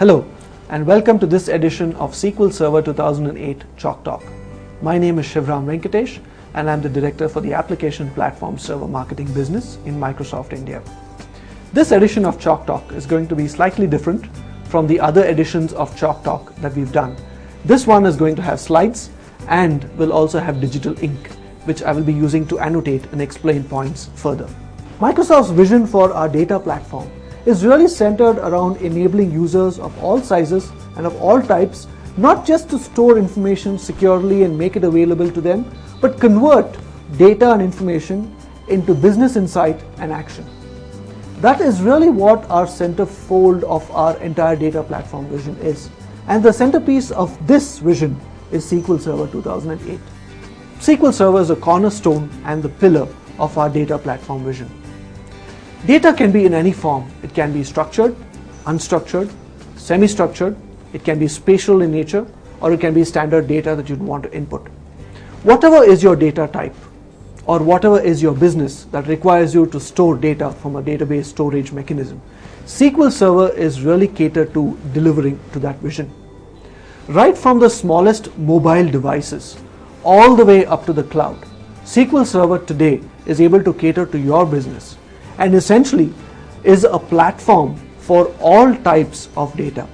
Hello and welcome to this edition of SQL Server 2008 Chalk Talk. My name is Shivram Venkatesh and I'm the Director for the Application Platform Server Marketing Business in Microsoft India. This edition of Chalk Talk is going to be slightly different from the other editions of Chalk Talk that we've done. This one is going to have slides and will also have digital ink, which I will be using to annotate and explain points further. Microsoft's vision for our data platform is really centered around enabling users of all sizes and of all types not just to store information securely and make it available to them, but convert data and information into business insight and action. That is really what our centerfold of our entire data platform vision is. And the centerpiece of this vision is SQL Server 2008. SQL Server is a cornerstone and the pillar of our data platform vision. Data can be in any form. It can be structured, unstructured, semi-structured, it can be spatial in nature, or it can be standard data that you'd want to input. Whatever is your data type, or whatever is your business that requires you to store data from a database storage mechanism, SQL Server is really catered to delivering to that vision. Right from the smallest mobile devices all the way up to the cloud, SQL Server today is able to cater to your business and essentially is a platform for all types of data.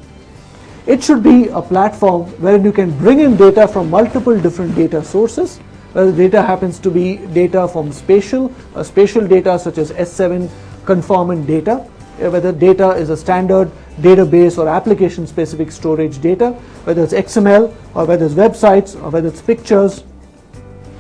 It should be a platform where you can bring in data from multiple different data sources, whether data happens to be data from spatial data such as S7 conformant data, whether data is a standard database or application specific storage data, whether it's XML or whether it's websites or whether it's pictures.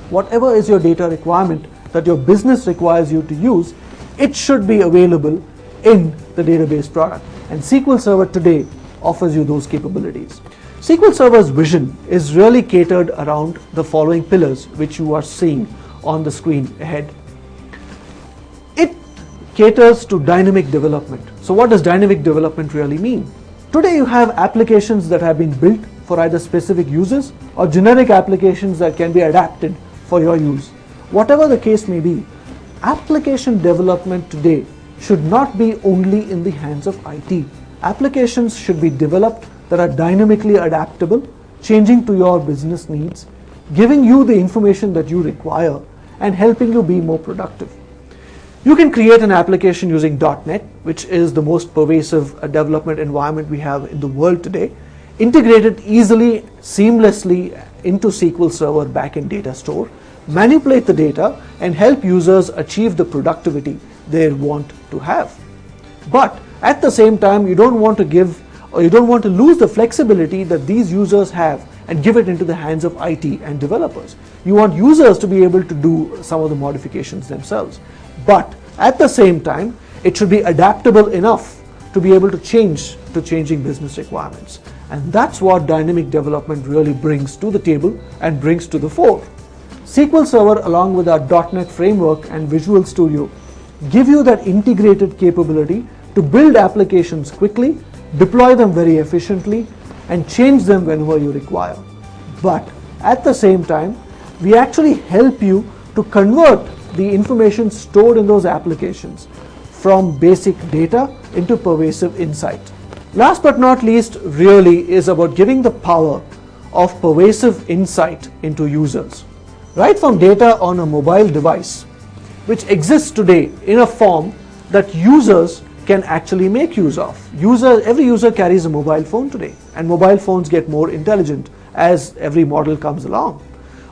Whatever is your data requirement that your business requires you to use, it should be available in the database product. And SQL Server today offers you those capabilities. SQL Server's vision is really catered around the following pillars which you are seeing on the screen ahead. It caters to dynamic development. So what does dynamic development really mean? Today you have applications that have been built for either specific users or generic applications that can be adapted for your use. Whatever the case may be, application development today should not be only in the hands of IT. Applications should be developed that are dynamically adaptable, changing to your business needs, giving you the information that you require, and helping you be more productive. You can create an application using .NET, which is the most pervasive development environment we have in the world today, integrate it easily, seamlessly into SQL Server backend data store, manipulate the data, and help users achieve the productivity they want to have. But at the same time, you don't want to lose the flexibility that these users have and give it into the hands of IT and developers. You want users to be able to do some of the modifications themselves. But at the same time, it should be adaptable enough to be able to change to changing business requirements. And that's what dynamic development really brings to the table and brings to the fore. SQL Server along with our .NET framework and Visual Studio give you that integrated capability to build applications quickly, deploy them very efficiently, and change them whenever you require. But at the same time, we actually help you to convert the information stored in those applications from basic data into pervasive insight. Last but not least really is about giving the power of pervasive insight into users. Right from data on a mobile device, which exists today in a form that users can actually make use of. Every user carries a mobile phone today, and mobile phones get more intelligent as every model comes along.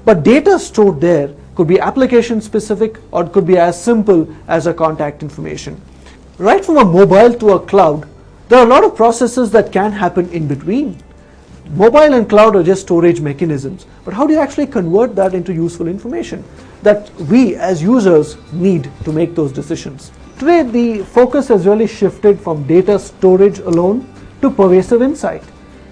But data stored there could be application specific or it could be as simple as a contact information. Right from a mobile to a cloud, there are a lot of processes that can happen in between. Mobile and cloud are just storage mechanisms, but how do you actually convert that into useful information that we as users need to make those decisions? Today the focus has really shifted from data storage alone to pervasive insight.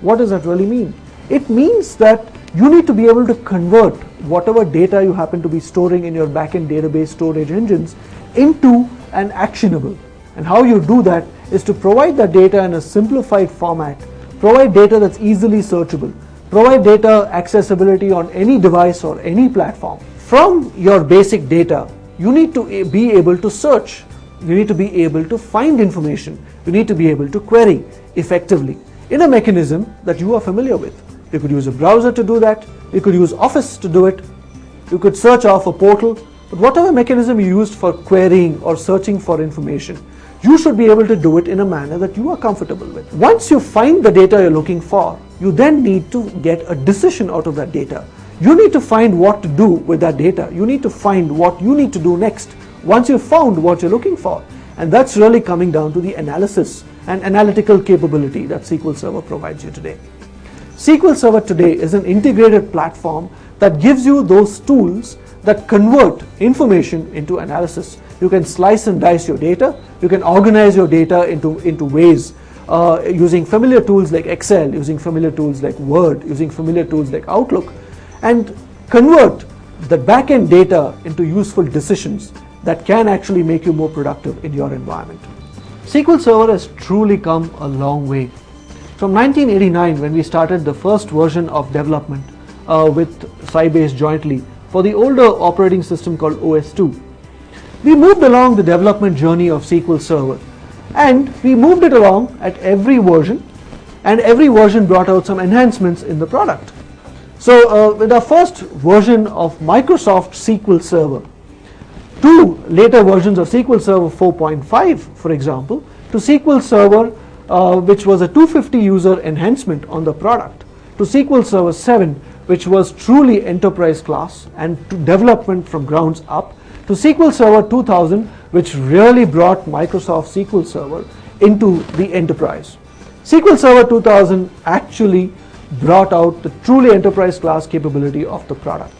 What does that really mean? It means that you need to be able to convert whatever data you happen to be storing in your backend database storage engines into an actionable. And how you do that is to provide that data in a simplified format, provide data that's easily searchable, provide data accessibility on any device or any platform. From your basic data, you need to be able to search. You need to be able to find information. You need to be able to query effectively. in a mechanism that you are familiar with. You could use a browser to do that, you could use Office to do it, you could search off a portal, but whatever mechanism you used for querying or searching for information, you should be able to do it in a manner that you are comfortable with. Once you find the data you're looking for, you then need to get a decision out of that data. You need to find what to do with that data. You need to find what you need to do next once you've found what you're looking for. And that's really coming down to the analysis and analytical capability that SQL Server provides you today. SQL Server today is an integrated platform that gives you those tools that convert information into analysis. You can slice and dice your data. You can organize your data into ways using familiar tools like Excel, using familiar tools like Word, using familiar tools like Outlook, and convert the back-end data into useful decisions that can actually make you more productive in your environment. SQL Server has truly come a long way. From 1989, when we started the first version of development with Sybase jointly for the older operating system called OS/2, we moved along the development journey of SQL Server, and we moved it along at every version, and every version brought out some enhancements in the product. So with our first version of Microsoft SQL Server, to later versions of SQL Server 4.5, for example, to SQL Server which was a 250 user enhancement on the product, to SQL Server 7, which was truly enterprise class and to development from grounds up, to SQL Server 2000, which really brought Microsoft SQL Server into the enterprise. SQL Server 2000 actually brought out the truly enterprise class capability of the product.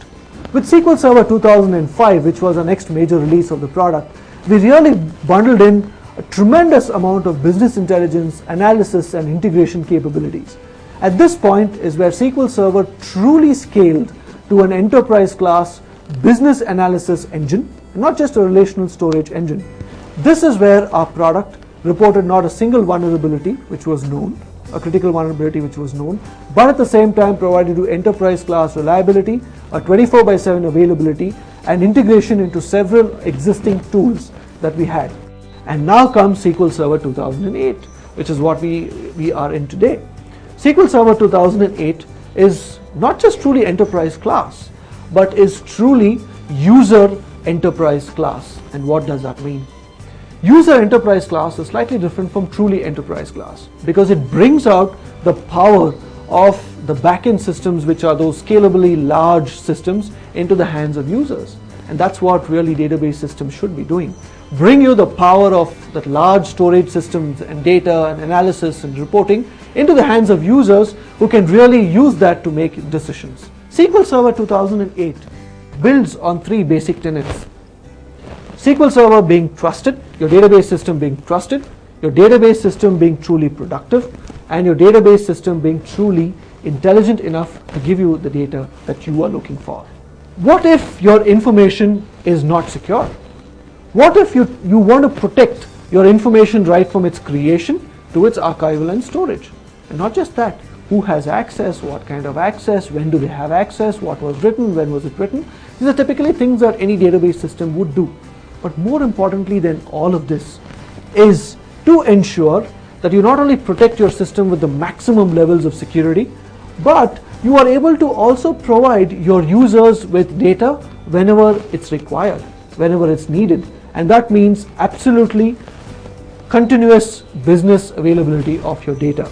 With SQL Server 2005, which was our next major release of the product, we really bundled in a tremendous amount of business intelligence, analysis, and integration capabilities. At this point is where SQL Server truly scaled to an enterprise class business analysis engine, not just a relational storage engine. This is where our product reported not a single vulnerability which was known, a critical vulnerability which was known, but at the same time provided you enterprise class reliability, a 24/7 availability, and integration into several existing tools that we had. And now comes SQL Server 2008, which is what we are in today. SQL Server 2008 is not just truly enterprise class, but is truly user enterprise class. And what does that mean? User enterprise class is slightly different from truly enterprise class because it brings out the power of the backend systems, which are those scalably large systems, into the hands of users. And that's what really database systems should be doing. Bring you the power of that large storage systems and data and analysis and reporting into the hands of users who can really use that to make decisions. SQL Server 2008 builds on three basic tenets. SQL Server being trusted, your database system being trusted, your database system being truly productive, and your database system being truly intelligent enough to give you the data that you are looking for. What if your information is not secure? What if you want to protect your information right from its creation to its archival and storage? And not just that, who has access, what kind of access, when do they have access, what was written, when was it written? These are typically things that any database system would do. But more importantly than all of this is to ensure that you not only protect your system with the maximum levels of security, but you are able to also provide your users with data whenever it's required, whenever it's needed. And that means absolutely continuous business availability of your data.